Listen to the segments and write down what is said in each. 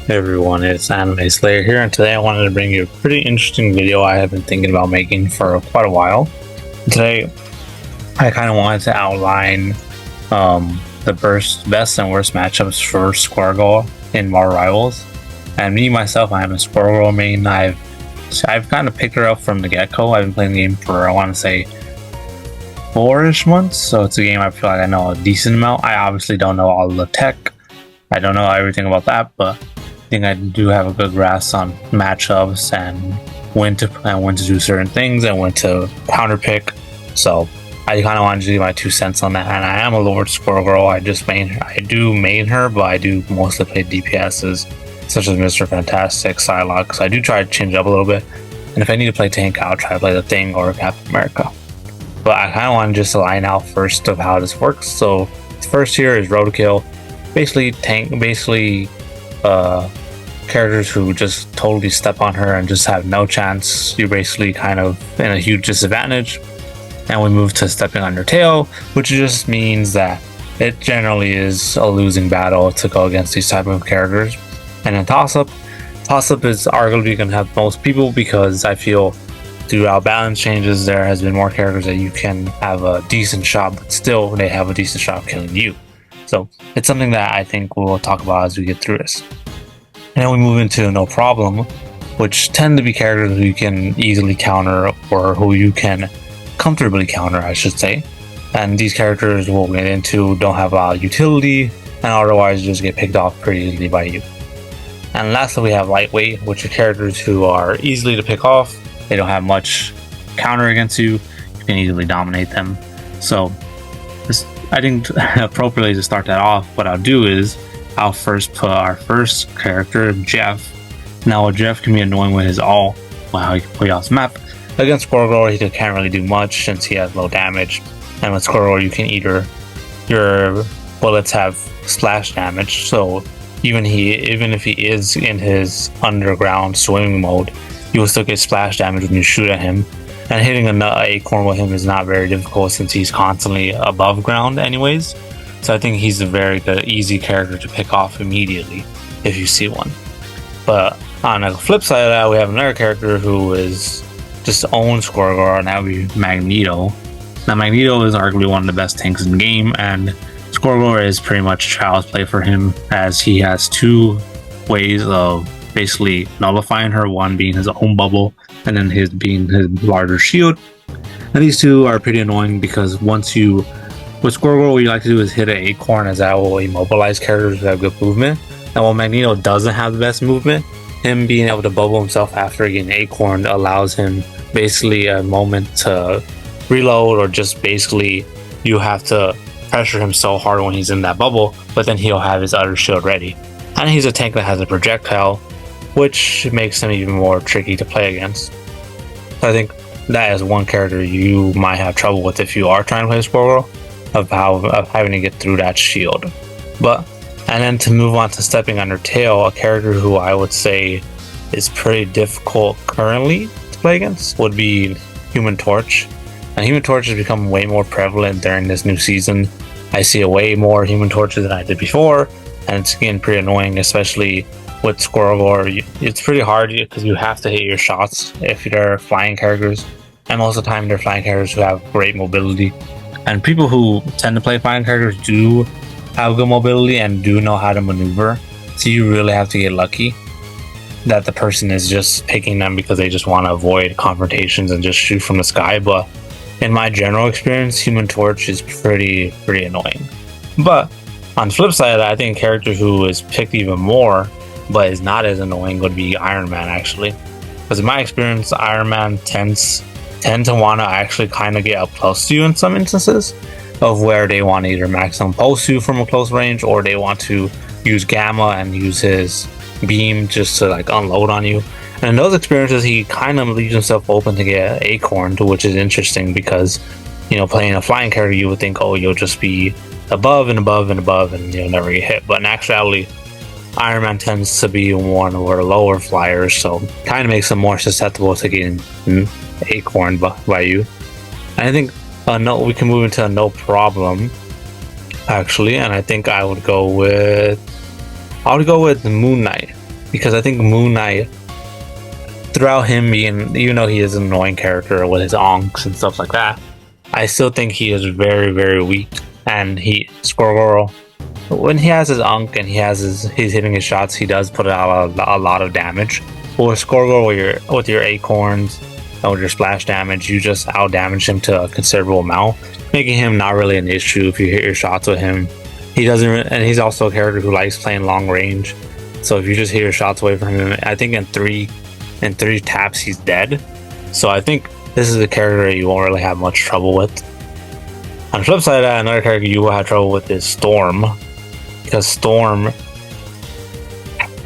Hey everyone, it's Anime Slayer here, and today I wanted to bring you a pretty interesting video I have been thinking about making for quite a while. Today, I kind of wanted to outline the best and worst matchups for Squirrel Girl in Marvel Rivals. And me myself, I am a Squirrel Girl main. I've kind of picked her up from the get-go. I've been playing the game for, I want to say, 4-ish months, so it's a game I feel like I know a decent amount. I obviously don't know all the tech. I don't know everything about that, but I think I do have a good grasp on matchups and when to do certain things and when to counter pick. So I kind of wanted to do my 2 cents on that. And I am a Lord Squirrel Girl. I do main her, but I do mostly play DPSs such as Mr. Fantastic, Psylocke. Because I do try to change up a little bit. And if I need to play tank, I'll try to play the Thing or Captain America. But I kind of want to just line out first of how this works. So first here is Roadkill. Basically characters who just totally step on her and just have no chance. You're basically kind of in a huge disadvantage. And we move to stepping on your tail, which just means that it generally is a losing battle to go against these type of characters. And then toss up is arguably going to have most people, because I feel throughout balance changes there has been more characters that you can have a decent shot, but still they have a decent shot of killing you. So it's something that I think we'll talk about as we get through this. And then we move into No Problem, which tend to be characters who you can easily counter, or who you can comfortably counter, I should say. And these characters we'll get into don't have a lot of utility, and otherwise just get picked off pretty easily by you. And lastly, we have Lightweight, which are characters who are easily to pick off. They don't have much counter against you. You can easily dominate them. So I think appropriately to start that off, what I'll do is I'll first put our first character, Jeff. Now Jeff can be annoying with his ult, how he can play off the map. Against Squirrel Girl, he can't really do much since he has low damage. And with Squirrel Girl, you can either your bullets have splash damage, so even if he is in his underground swimming mode, you will still get splash damage when you shoot at him. And hitting an acorn with him is not very difficult since he's constantly above ground anyways. So I think he's a very good, easy character to pick off immediately if you see one. But on the flip side of that, we have another character who is just owns Squirrel Girl, and that would be Magneto. Now Magneto is arguably one of the best tanks in the game, and Squirrel Girl is pretty much child's play for him, as he has 2 ways of basically nullifying her, one being his own bubble and then his being his larger shield. And these 2 are pretty annoying because with Squirrel Girl, what you like to do is hit an acorn, as that will immobilize characters who have good movement. And while Magneto doesn't have the best movement, him being able to bubble himself after getting acorn allows him basically a moment to reload, or just basically you have to pressure him so hard when he's in that bubble, but then he'll have his other shield ready. And he's a tank that has a projectile, which makes him even more tricky to play against. So I think that is one character you might have trouble with if you are trying to play Squirrel Girl, of having to get through that shield. And then to move on to stepping on her tail, a character who I would say is pretty difficult currently to play against would be Human Torch. And Human Torch has become way more prevalent during this new season. I see a way more Human Torches than I did before, and it's getting pretty annoying, especially with Squirrel Girl. It's pretty hard because you have to hit your shots if they're flying characters, and most of the time they're flying characters who have great mobility. And people who tend to play flying characters do have good mobility and do know how to maneuver, so you really have to get lucky that the person is just picking them because they just want to avoid confrontations and just shoot from the sky. But in my general experience, Human Torch is pretty annoying. But on the flip side of that, I think a character who is picked even more but is not as annoying would be Iron Man, actually. Because in my experience, Iron Man tend to want to actually kind of get up close to you in some instances, of where they want to either maximum pulse you from a close range, or they want to use Gamma and use his beam just to like unload on you. And in those experiences, he kind of leaves himself open to get acorned, which is interesting because, playing a flying character, you would think, oh, you'll just be above and above and above and you'll never get hit. But in actuality, Iron Man tends to be one of our lower flyers, so kind of makes him more susceptible to getting acorned by you. And I think we can move into a No Problem, actually, and I think I would go with Moon Knight. because I think Moon Knight, throughout him being, even though he is an annoying character with his onks and stuff like that, I still think he is very, very weak. And Squirrel, when he has his unk and he's hitting his shots, he does put out a lot of damage. But with Squirrel, with your acorns and with your splash damage, you just out damage him to a considerable amount, making him not really an issue if you hit your shots with him. He doesn't, and he's also a character who likes playing long range. So if you just hit your shots away from him, I think in three taps he's dead. So I think this is a character you won't really have much trouble with. On the flip side of that, another character you will have trouble with is Storm, because Storm,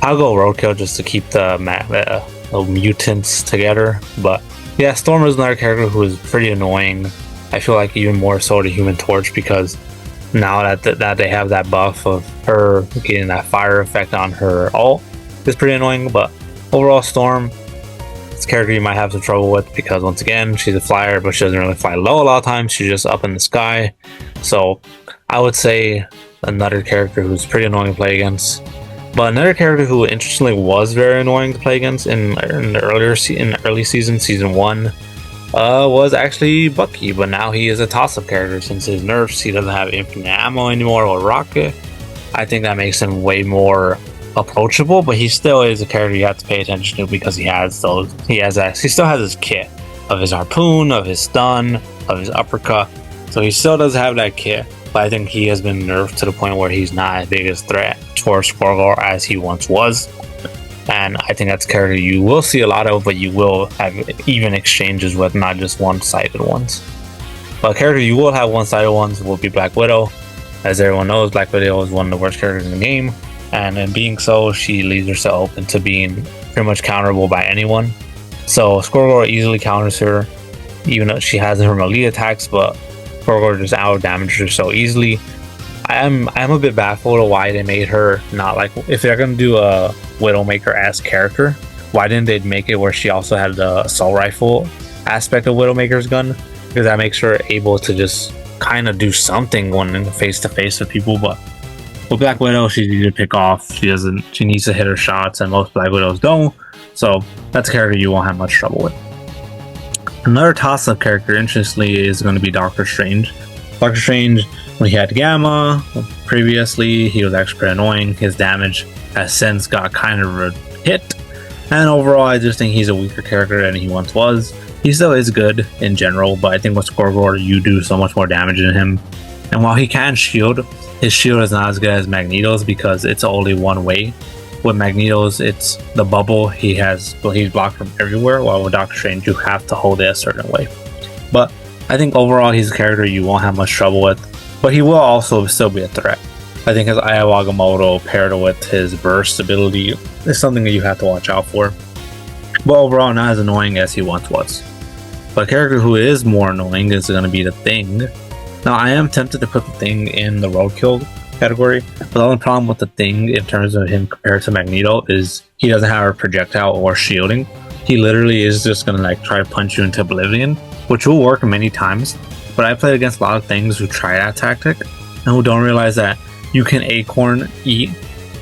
I'll go roadkill just to keep the mutants together. But yeah, Storm is another character who is pretty annoying. I feel like even more so to Human Torch, because now that they have that buff of her getting that fire effect on her ult is pretty annoying. But overall, Storm, it's a character you might have some trouble with, because once again, she's a flyer, but she doesn't really fly low a lot of times. She's just up in the sky. So I would say another character who's pretty annoying to play against. But another character who interestingly was very annoying to play against in the early season 1, was actually Bucky. But now he is a toss-up character since his nerfs. He doesn't have infinite ammo anymore or rocket. I think that makes him way more approachable, but he still is a character you have to pay attention to, because he still has his kit of his harpoon, of his stun, of his uppercut. So he still does have that kit, but I think he has been nerfed to the point where he's not as big a threat towards Squirrel Girl as he once was. And I think that's a character you will see a lot of, but you will have even exchanges with, not just one-sided ones. But a character you will have one-sided ones will be Black Widow. As everyone knows, Black Widow is one of the worst characters in the game, and in being so, she leaves herself into being pretty much counterable by anyone. So Squirrel Girl easily counters her, even though she has her melee attacks, but Squirrel Girl just out damages her so easily. I'm a bit baffled of why they made her not like, if they're gonna do a Widowmaker-esque character, why didn't they make it where she also had the assault rifle aspect of Widowmaker's gun? Because that makes her able to just kind of do something when face to face with people. But with Black Widow, she needs to pick off. She needs to hit her shots, and most Black Widows don't. So that's a character you won't have much trouble with. Another toss-up character, interestingly, is going to be Doctor Strange. Doctor Strange, when he had Gamma previously, he was actually pretty annoying. His damage has since got kind of a hit, and overall, I just think he's a weaker character than he once was. He still is good in general, but I think with Squirrel, you do so much more damage in him. And while he can shield, his shield is not as good as Magneto's, because it's only one way. With Magneto's, it's the bubble. He's blocked from everywhere, while with Doctor Strange, you have to hold it a certain way. But I think overall, he's a character you won't have much trouble with, but he will also still be a threat. I think his Aya Wagamoto paired with his burst ability is something that you have to watch out for. But overall, not as annoying as he once was. But a character who is more annoying is going to be the Thing. Now, I am tempted to put the Thing in the roadkill category, but the only problem with the Thing in terms of him compared to Magneto is he doesn't have a projectile or shielding. He literally is just going to like try to punch you into oblivion, which will work many times. But I played against a lot of Things who try that tactic and who don't realize that you can acorn eat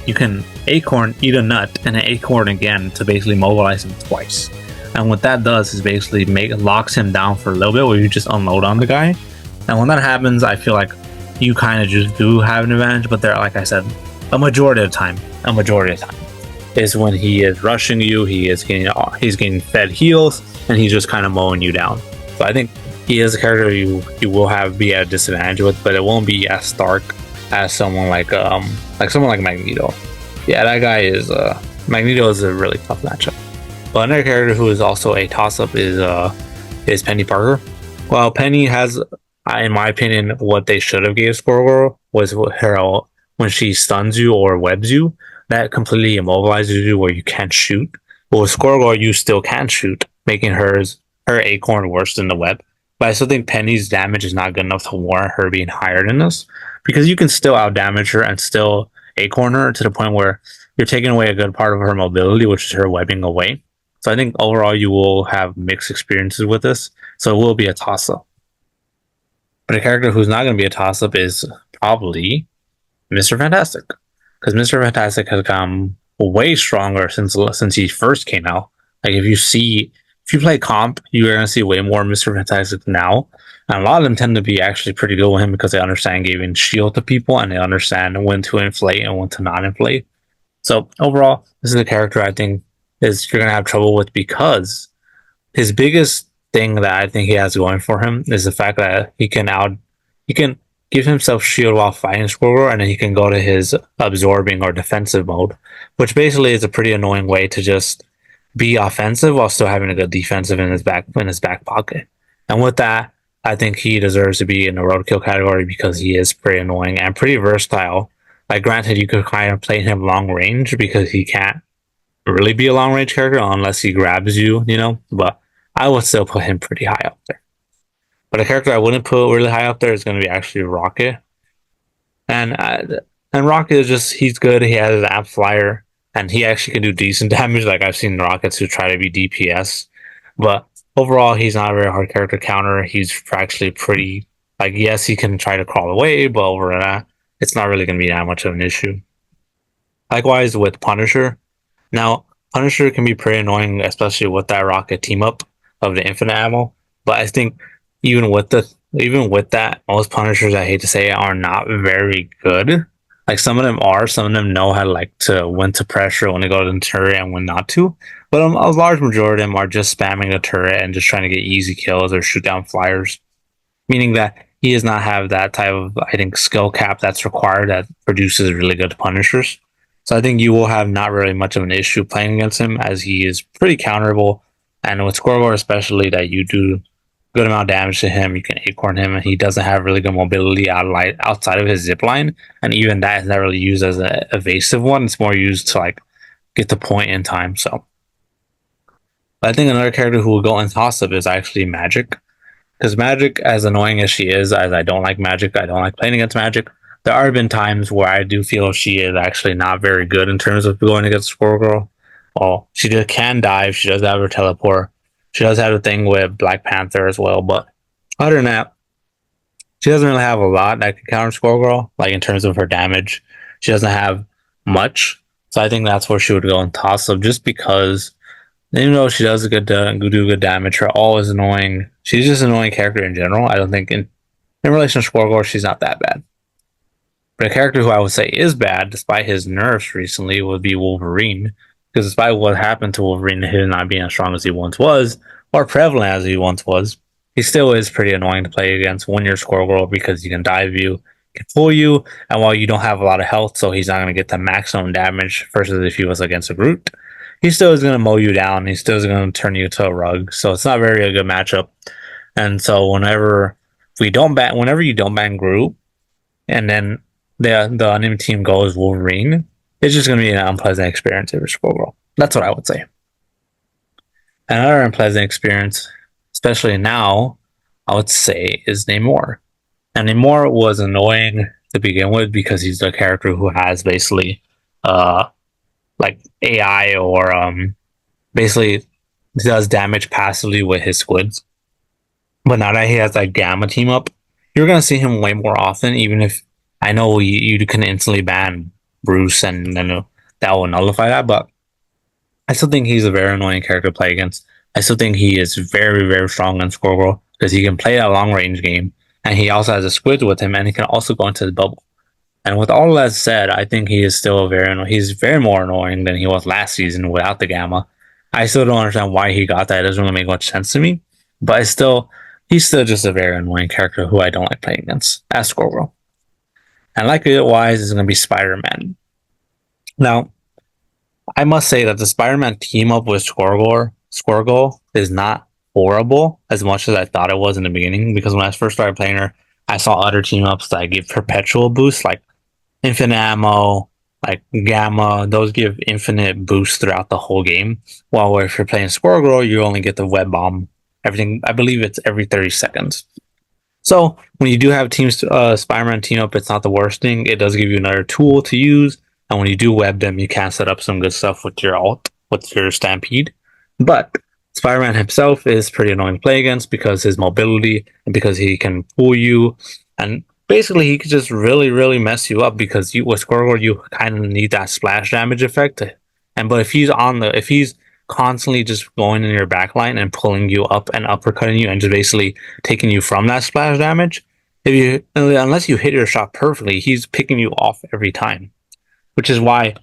a nut and an acorn again to basically mobilize him twice. And what that does is basically locks him down for a little bit, where you just unload on the guy. And when that happens, I feel like you kind of just do have an advantage. But there, like I said, a majority of the time is when he is rushing you. He's getting fed heals, and he's just kind of mowing you down. So I think he is a character you will be at a disadvantage with, but it won't be as stark as someone like Magneto. Yeah, that guy is Magneto is a really tough matchup. But another character who is also a toss-up is Penny Parker. Well, Penny has, in my opinion, what they should have gave Squirrel Girl was her when she stuns you or webs you, that completely immobilizes you where you can't shoot. But with Squirrel Girl, you still can shoot, making her acorn worse than the web. But I still think Penny's damage is not good enough to warrant her being higher than this, because you can still outdamage her and still acorn her to the point where you're taking away a good part of her mobility, which is her webbing away. So I think overall you will have mixed experiences with this, so it will be a toss-up. But a character who's not going to be a toss-up is probably Mr. Fantastic, because Mr. Fantastic has come way stronger since he first came out. Like if you play comp, you're gonna see way more Mr. Fantastic now. And a lot of them tend to be actually pretty good with him because they understand giving shield to people and they understand when to inflate and when to not inflate. So overall, this is a character I think is you're gonna have trouble with because his biggest thing that I think he has going for him is the fact that he can give himself shield while fighting Squirrel, and then he can go to his absorbing or defensive mode, which basically is a pretty annoying way to just be offensive while still having a good defensive in his back pocket. And with that, I think he deserves to be in the roadkill category because he is pretty annoying and pretty versatile. Like granted, you could kind of play him long range because he can't really be a long range character unless he grabs you, you know. But I would still put him pretty high up there. But a character I wouldn't put really high up there is going to be actually Rocket. And Rocket is just he's good. He has an app flyer, and he actually can do decent damage. Like I've seen Rockets who try to be DPS, but overall he's not a very hard character to counter. He's actually pretty like yes he can try to crawl away, but over that it's not really going to be that much of an issue. Likewise with Punisher. Now Punisher can be pretty annoying, especially with that Rocket team up of the infinite ammo. But I think even with that, most Punishers I hate to say it, are not very good. Like some of them are, some of them know how to like to when to pressure, when to go to the turret, and when not to. But a large majority of them are just spamming the turret and just trying to get easy kills or shoot down flyers. Meaning that he does not have that type of I think skill cap that's required that produces really good Punishers. So I think you will have not really much of an issue playing against him as he is pretty counterable. And with Squirrel especially that you do good amount of damage to him, you can acorn him, and he doesn't have really good mobility outside of his zip line. And even that is not really used as an evasive one. It's more used to like get the point in time. So I think another character who will go in toss up is actually Magic. Because Magic, as annoying as she is, as I don't like Magic, I don't like playing against Magic. There have been times where I do feel she is actually not very good in terms of going against Squirrel Girl. Well, she can dive. She does have her teleport. She does have a thing with Black Panther as well. But other than that, she doesn't really have a lot that can counter Squirrel Girl. Like in terms of her damage, she doesn't have much. So I think that's where she would go in toss up, just because even though she does do good damage, her all is annoying. She's just an annoying character in general. I don't think in relation to Squirrel Girl, she's not that bad. But a character who I would say is bad, despite his nerfs recently, would be Wolverine. Because despite what happened to Wolverine, him not being as strong as he once was, or prevalent as he once was, he still is pretty annoying to play against when you're Squirrel Girl because he can dive you, can pull you, and while you don't have a lot of health, so he's not going to get the maximum damage versus if he was against a Groot, he still is going to mow you down. He still is going to turn you to a rug. So it's not very a good matchup. And so whenever you don't ban Groot, and then the enemy team goes Wolverine, it's just going to be an unpleasant experience for Squirrel Girl. That's what I would say. Another unpleasant experience, especially now, I would say is Namor. And Namor was annoying to begin with because he's the character who has basically like AI or basically does damage passively with his squids. But now that he has that Gamma team up, you're going to see him way more often, even if I know you can instantly ban Bruce and then that will nullify that, but I still think he's a very annoying character to play against. I still think he is very, very strong in Squirrel Girl because he can play a long range game and he also has a squid with him and he can also go into the bubble. And with all that said, I think he is still he's very more annoying than he was last season without the Gamma. I still don't understand why he got that. It doesn't really make much sense to me. But he's still just a very annoying character who I don't like playing against as Squirrel Girl. And likewise is going to be Spider-Man. Now, I must say that the Spider-Man team up with Squirrel Girl is not horrible as much as I thought it was in the beginning. Because when I first started playing her, I saw other team ups that give perpetual boosts, like infinite ammo, like Gamma. Those give infinite boosts throughout the whole game. While if you're playing Squirrel Girl, you only get the web bomb. Everything, I believe it's every 30 seconds. So when you do have Spider-Man team up, it's not the worst thing. It does give you another tool to use. And when you do web them, you can set up some good stuff with your ult, with your Stampede. But Spider-Man himself is pretty annoying to play against because his mobility and because he can pull you. And basically, he could just really, really mess you up because with Squirrel, you kind of need that splash damage effect And but if he's constantly just going in your back line and pulling you up and uppercutting you and just basically taking you from that splash damage, if you unless you hit your shot perfectly, he's picking you off every time. Which is why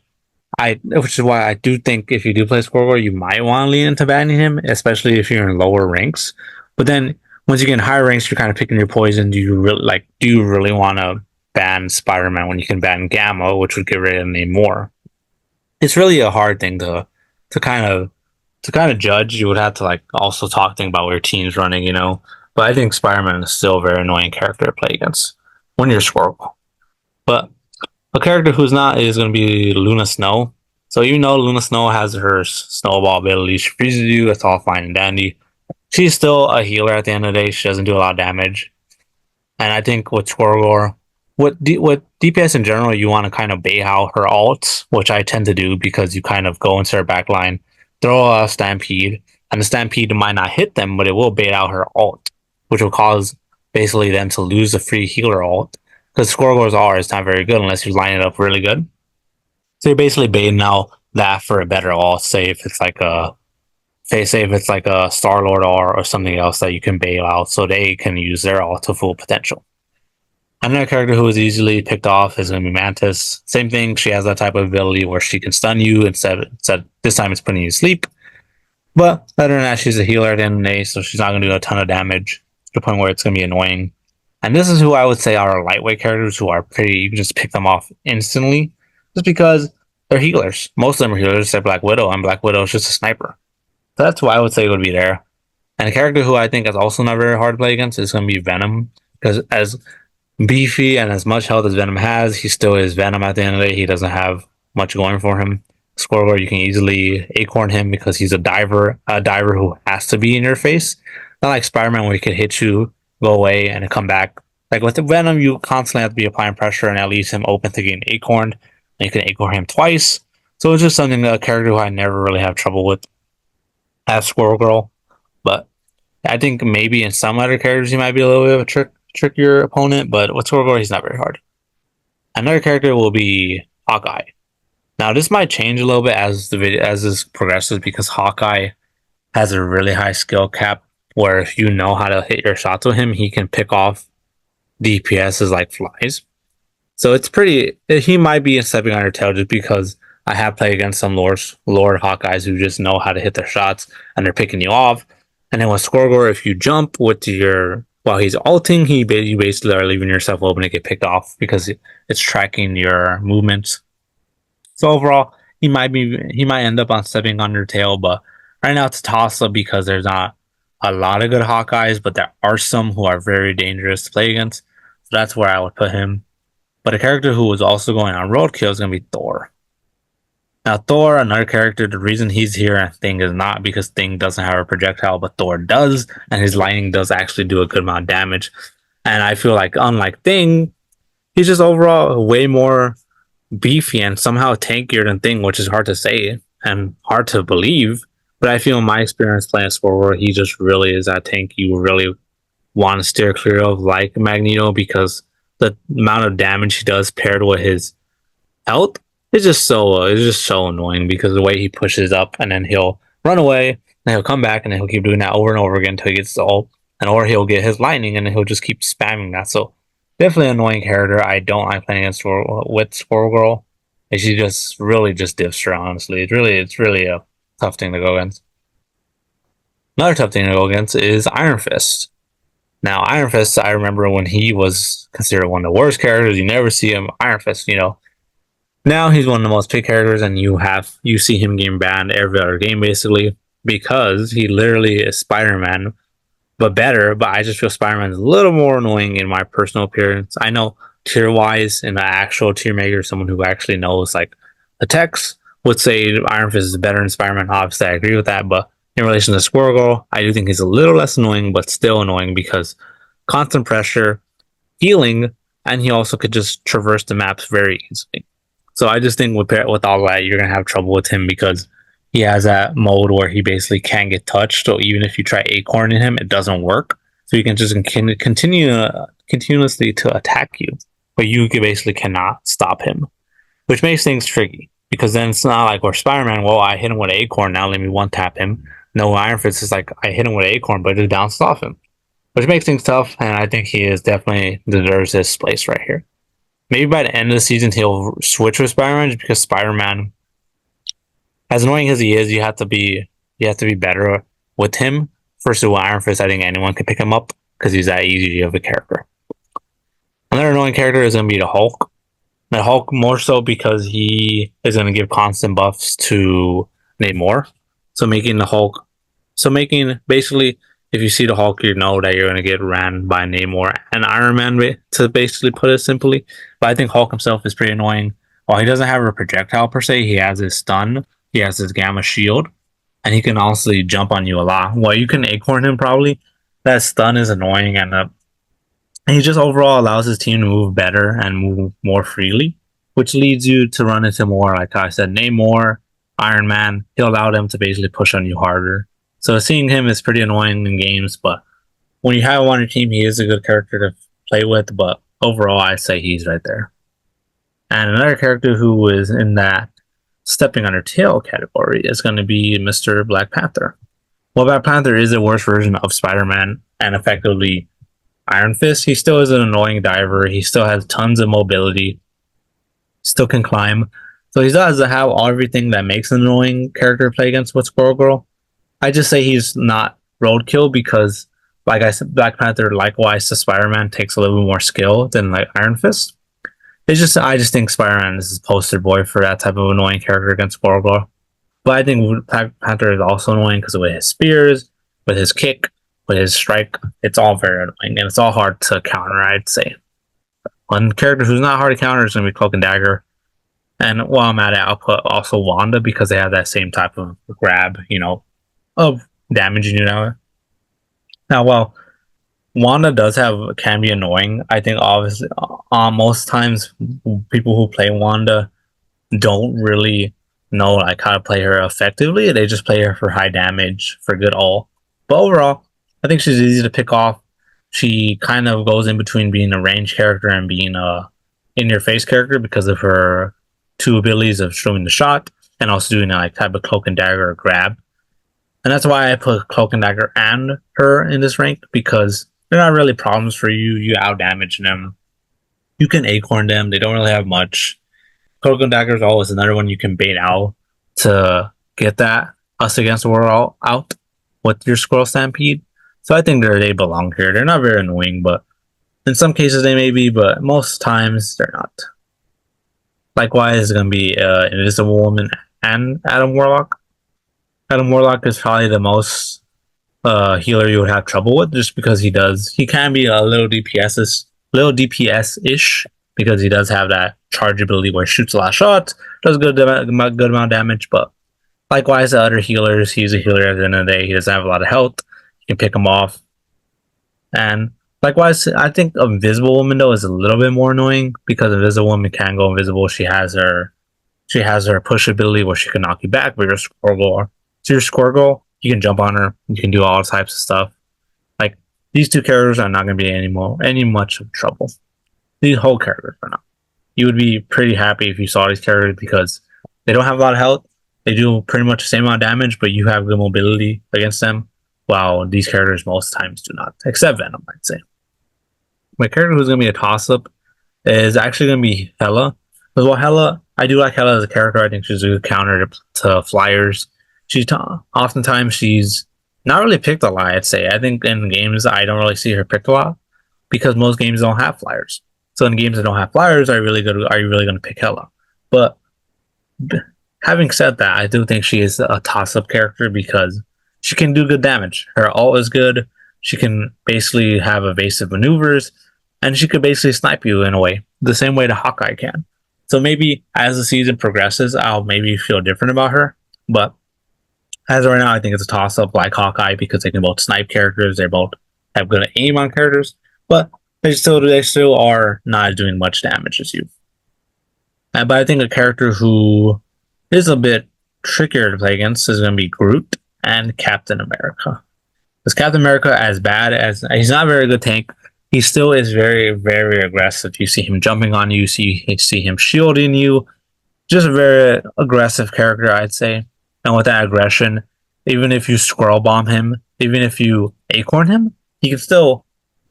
I do think if you do play Squirrel, you might want to lean into banning him, especially if you're in lower ranks. But then once you get in higher ranks, you're kind of picking your poison. Do you really want to ban Spider-Man when you can ban Gamma, which would get rid of the name more? It's really a hard thing to kind of judge. You would have to like also think about where your team's running, you know. But I think Spider-Man is still a very annoying character to play against when you're Squirrel. But a character who's not is going to be Luna Snow. So even though Luna Snow has her snowball ability, she freezes you. That's all fine and dandy. She's still a healer at the end of the day. She doesn't do a lot of damage. And I think with Squirrel, what DPS in general, you want to kind of bait out her ults, which I tend to do because you kind of go into her backline, throw a Stampede, and the Stampede might not hit them, but it will bait out her ult, which will cause basically them to lose the free healer ult. Because Squirrel Girls R is not very good unless you line it up really good. So you're basically baiting out that for a better ult. Say if it's like a Star Lord or something else that you can bail out so they can use their ult to full potential. Another character who is easily picked off is going to be Mantis. Same thing, she has that type of ability where she can stun you instead this time it's putting you to sleep. But other than that, she's a healer at the end of the day, so she's not going to do a ton of damage to the point where it's going to be annoying. And this is who I would say are lightweight characters who are pretty, you can just pick them off instantly just because they're healers. Most of them are healers except Black Widow, and Black Widow is just a sniper. So that's who I would say would be there. And a character who I think is also not very hard to play against is going to be Venom. Because as beefy and as much health as Venom has, he still is Venom at the end of the day. He doesn't have much going for him. Squirrel, you can easily acorn him because he's a diver who has to be in your face. Not like Spider-Man where he can hit you, go away, and come back. Like with the Venom, you constantly have to be applying pressure, and that leaves him open to getting acorned. And you can acorn him twice. So it's just something a character who I never really have trouble with as Squirrel Girl. But I think maybe in some other characters he might be a little bit of a trickier opponent, but with Squirrel Girl he's not very hard. Another character will be Hawkeye. Now this might change a little bit as this progresses because Hawkeye has a really high skill cap where if you know how to hit your shots with him, he can pick off DPSs like flies. So it's pretty. He might be stepping on your tail just because I have played against some Lord Hawkeyes who just know how to hit their shots and they're picking you off. And then with Squirrel, if you jump with your while he's ulting, you basically are leaving yourself open to get picked off because it's tracking your movements. So overall, he might end up on stepping on your tail, but right now it's a toss up because there's not a lot of good Hawkeyes, but there are some who are very dangerous to play against. So that's where I would put him. But a character who was also going on roadkill is going to be Thor. Now, Thor, another character, the reason he's here and Thing is not because Thing doesn't have a projectile, but Thor does, and his lightning does actually do a good amount of damage. And I feel like, unlike Thing, he's just overall way more beefy and somehow tankier than Thing, which is hard to say and hard to believe. But I feel in my experience playing Squirrel, he just really is that tank you really want to steer clear of, like Magneto, because the amount of damage he does paired with his health is just so annoying because the way he pushes up and then he'll run away and he'll come back and then he'll keep doing that over and over again until he gets the ult, and or he'll get his lightning and then he'll just keep spamming that. So definitely an annoying character. I don't like playing against with Squirrel Girl. And she just really just diffs her, honestly. It's really a tough thing to go against. Another tough thing to go against is Iron Fist. Now, Iron Fist, I remember when he was considered one of the worst characters. You never see him. Iron Fist, you know. Now he's one of the most picked characters, and you see him getting banned every other game basically because he literally is Spider-Man, but better. But I just feel Spider-Man is a little more annoying in my personal appearance. I know tier-wise, in the actual tier maker, someone who actually knows like the text would say Iron Fist is better than Spider-Man. Obviously, I agree with that, but in relation to Squirrel Girl, I do think he's a little less annoying, but still annoying because constant pressure, healing, and he also could just traverse the maps very easily. So I just think with all that, you're going to have trouble with him because he has that mode where he basically can't get touched. So even if you try acorning him, it doesn't work. So you can just continuously to attack you, but you basically cannot stop him, which makes things tricky. because then it's not like we're Spider-Man. Well, I hit him with an acorn. Now let me one tap him. No, Iron Fist is like I hit him with an acorn, but it just bounced off him, which makes things tough. And I think he is definitely deserves his place right here. Maybe by the end of the season he'll switch with Spider-Man just because Spider-Man, as annoying as he is, you have to be better with him. Versus Iron Fist, I think anyone can pick him up because he's that easy of a character. Another annoying character is going to be the Hulk. The Hulk more so because he is going to give constant buffs to Namor. So making the Hulk, so making basically, if you see the Hulk, you know that you're going to get ran by Namor and Iron Man, to basically put it simply. But I think Hulk himself is pretty annoying. While he doesn't have a projectile per se, he has his stun, he has his gamma shield, and he can also jump on you a lot. While you can acorn him probably, that stun is annoying, and he just overall allows his team to move better and move more freely, which leads you to run into more, like I said, Namor, Iron Man. He'll allow them to basically push on you harder. So seeing him is pretty annoying in games, but when you have him on your team, he is a good character to play with. But overall, I say he's right there. And another character who is in that stepping on her tail category is going to be Mr. Black Panther. Well, Black Panther is a worse version of Spider-Man and effectively Iron Fist. He still is an annoying diver. He still has tons of mobility. Still can climb. So he does have everything that makes an annoying character to play against with Squirrel Girl. I just say he's not roadkill because, like I said, Black Panther, likewise to Spider-Man, takes a little bit more skill than like Iron Fist. I just think Spider-Man is his poster boy for that type of annoying character against Squirrel Girl. But I think Black Panther is also annoying because with his spears, with his kick, with his strike, it's all very annoying and it's all hard to counter, I'd say. One character who's not hard to counter is going to be Cloak and Dagger. And while I'm at it, I'll put also Wanda because they have that same type of grab, of damaging you now. Now, while Wanda can be annoying, I think obviously most times people who play Wanda don't really know like how to play her effectively. They just play her for high damage for good ult. But overall, I think she's easy to pick off. She kind of goes in between being a range character and being a in your face character because of her two abilities of showing the shot and also doing like type of Cloak and Dagger or grab. And that's why I put Cloak and Dagger and her in this rank because they're not really problems for you. You out damage them. You can acorn them. They don't really have much. Cloak and Dagger is always another one you can bait out to get that us against the world out with your Squirrel Stampede. So I think they belong here. They're not very annoying, but in some cases they may be, but most times they're not. Likewise, it's going to be Invisible Woman and Adam Warlock. Adam Warlock is probably the most healer you would have trouble with just because he can be a little DPS-ish because he does have that charge ability where he shoots a lot of shots, does good amount of damage, but likewise the other healers, he's a healer at the end of the day. He doesn't have a lot of health. You can pick him off. And likewise, I think Invisible Woman though is a little bit more annoying because Invisible Woman can go invisible. She has her push ability where she can knock you back, but you're a Squirrel. So your Squirrel Girl, you can jump on her. You can do all types of stuff. Like these two characters are not going to be any much of trouble. These whole characters are not. You would be pretty happy if you saw these characters because they don't have a lot of health. They do pretty much the same amount of damage, but you have good mobility against them. While these characters most times do not, except Venom, I'd say. My character who's going to be a toss-up is actually going to be Hela. Because while Hela, I do like Hela as a character. I think she's a good counter to flyers. Oftentimes she's not really picked a lot, I'd say. I think in games I don't really see her picked a lot because most games don't have flyers. So in games that don't have flyers, are you really going to pick Hela? But having said that, I do think she is a toss-up character because she can do good damage. Her ult is good. She can basically have evasive maneuvers, and she could basically snipe you in a way, the same way the Hawkeye can. So maybe as the season progresses, I'll maybe feel different about her. But as of right now, I think it's a toss-up like Hawkeye because they can both snipe characters. They both have good aim on characters, but they still are not doing much damage as you. But I think a character who is a bit trickier to play against is going to be Groot and Captain America. Because Captain America, as bad as he's not a very good tank, he still is very, very aggressive. You see him jumping on you, see him shielding you. Just a very aggressive character, I'd say. And with that aggression, even if you squirrel bomb him, even if you acorn him, he can still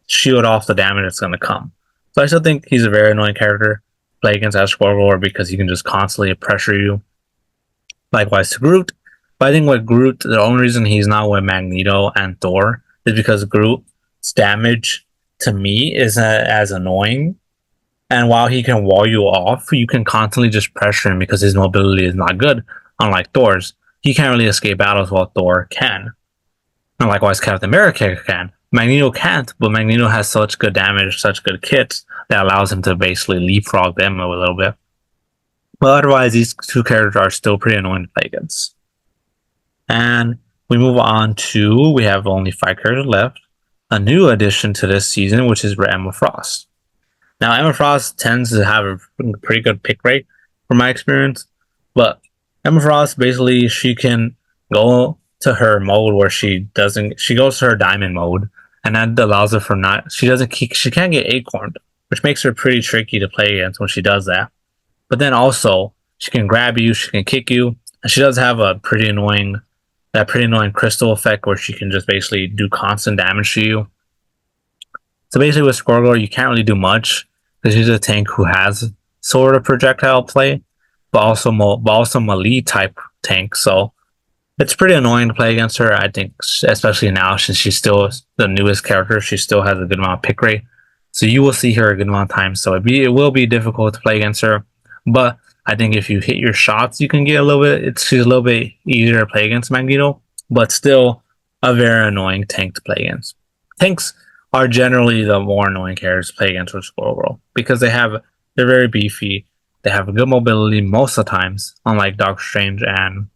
shield off the damage that's going to come. So I still think he's a very annoying character to play against as Squirrel because he can just constantly pressure you. Likewise to Groot. But I think with Groot, the only reason he's not with Magneto and Thor is because Groot's damage to me isn't as annoying. And while he can wall you off, you can constantly just pressure him because his mobility is not good, unlike Thor's. He can't really escape battles while Thor can. And likewise, Captain America can. Magneto can't, but Magneto has such good damage, such good kits that allows him to basically leapfrog them a little bit. But otherwise, these two characters are still pretty annoying to play against. And we move on to, we have only 5 characters left. A new addition to this season, which is Emma Frost. Now, Emma Frost tends to have a pretty good pick rate from my experience, but Emma Frost, basically, she can go to her mode where she goes to her diamond mode, and that allows her she can't get acorned, which makes her pretty tricky to play against when she does that. But then also, she can grab you, she can kick you, and she does have that pretty annoying crystal effect where she can just basically do constant damage to you. So basically with Squirrel Girl, you can't really do much because she's a tank who has sort of projectile play, but also melee type tank. So it's pretty annoying to play against her. I think, especially now since she's still the newest character, she still has a good amount of pick rate. So you will see her a good amount of times. So it will be difficult to play against her, but I think if you hit your shots, you can get she's a little bit easier to play against Magneto, but still a very annoying tank to play against. Tanks are generally the more annoying characters to play against with Squirrel Girl because they're very beefy. They have a good mobility most of the times, unlike Doctor Strange and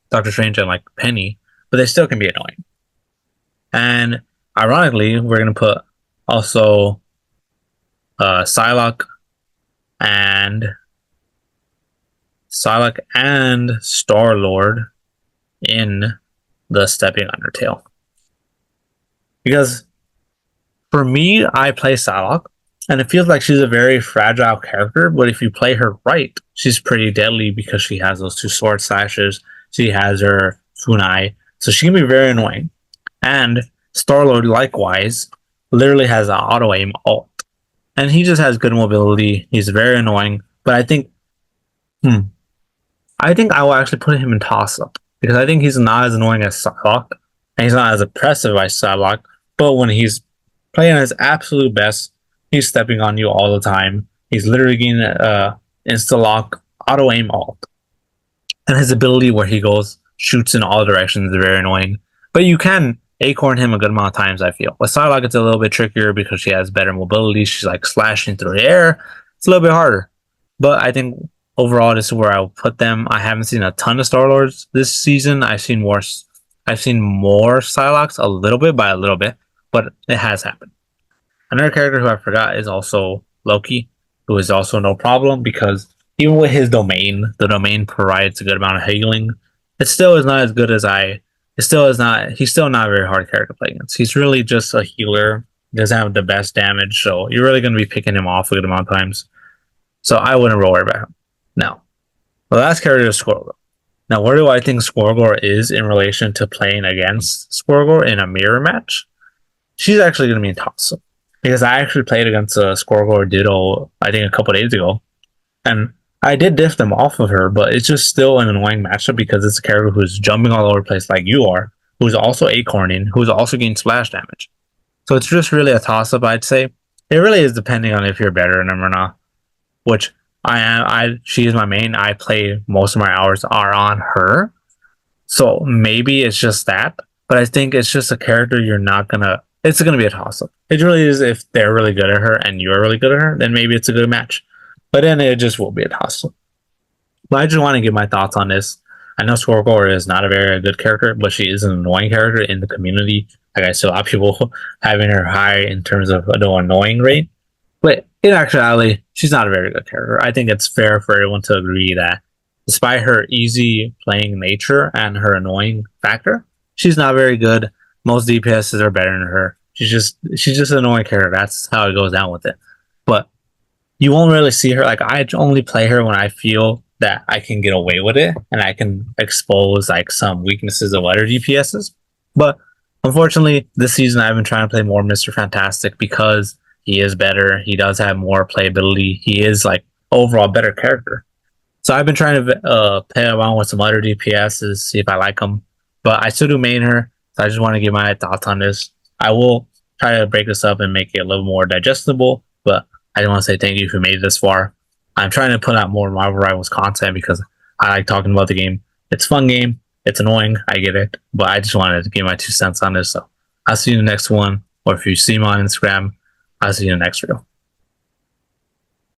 Doctor Strange and like Penny, but they still can be annoying. And ironically, we're gonna put also Psylocke and Star Lord in the Stepping Undertale. Because for me, I play Psylocke, and it feels like she's a very fragile character, but if you play her right, she's pretty deadly because she has those 2 sword slashes, she has her kunai, so she can be very annoying. And Star-Lord, likewise, literally has an auto-aim ult. And he just has good mobility, he's very annoying, but I think I will actually put him in toss-up, because I think he's not as annoying as Psylocke, and he's not as oppressive as Psylocke, but when he's playing his absolute best, he's stepping on you all the time. He's literally getting insta-lock, auto-aim ult. And his ability where he shoots in all directions is very annoying. But you can acorn him a good amount of times, I feel. With Psylocke, it's a little bit trickier because she has better mobility. She's like slashing through the air. It's a little bit harder. But I think overall, this is where I'll put them. I haven't seen a ton of Star-Lords this season. I've seen more Psylocke's a little bit by a little bit, but it has happened. Another character who I forgot is also Loki, who is also no problem because even with his domain, the domain provides a good amount of healing. It still is not as good as he's still not a very hard character to play against. He's really just a healer. He doesn't have the best damage, so you're really going to be picking him off a good amount of times. So I wouldn't worry about him. Now, the last character is Squirrel Girl. Now, where do I think Squirrel Girl is in relation to playing against Squirrel Girl in a mirror match? She's actually going to be in toss-up. Because I actually played against a Squirrel Girl Ditto, I think a couple days ago. And I did diff them off of her, but it's just still an annoying matchup because it's a character who's jumping all over the place like you are, who's also acorning, who's also getting splash damage. So it's just really a toss-up, I'd say. It really is depending on if you're better than them or not. Which I am. She is my main. I play most of my hours are on her. So maybe it's just that. But I think it's just a character you're not gonna. It's gonna be a toss-up. It really is if they're really good at her and you're really good at her, then maybe it's a good match. But then it just will be a toss-up. But I just want to give my thoughts on this. I know Squirrel Girl is not a very good character, but she is an annoying character in the community. Like I see a lot of people having her high in terms of the annoying rate. But in actuality, she's not a very good character. I think it's fair for everyone to agree that despite her easy playing nature and her annoying factor, she's not very good. Most DPSs are better than her. She's just an annoying character. That's how it goes down with it. But you won't really see her. Like I only play her when I feel that I can get away with it and I can expose like some weaknesses of other DPSs. But unfortunately, this season I've been trying to play more Mr. Fantastic because he is better. He does have more playability. He is like overall better character. So I've been trying to play around with some other DPSs, see if I like them. But I still do main her. So I just want to give my thoughts on this. I will try to break this up and make it a little more digestible. But I just want to say thank you if you made it this far. I'm trying to put out more Marvel Rivals content because I like talking about the game. It's a fun game. It's annoying. I get it. But I just wanted to give my 2 cents on this. So I'll see you in the next one. Or if you see me on Instagram, I'll see you in the next reel.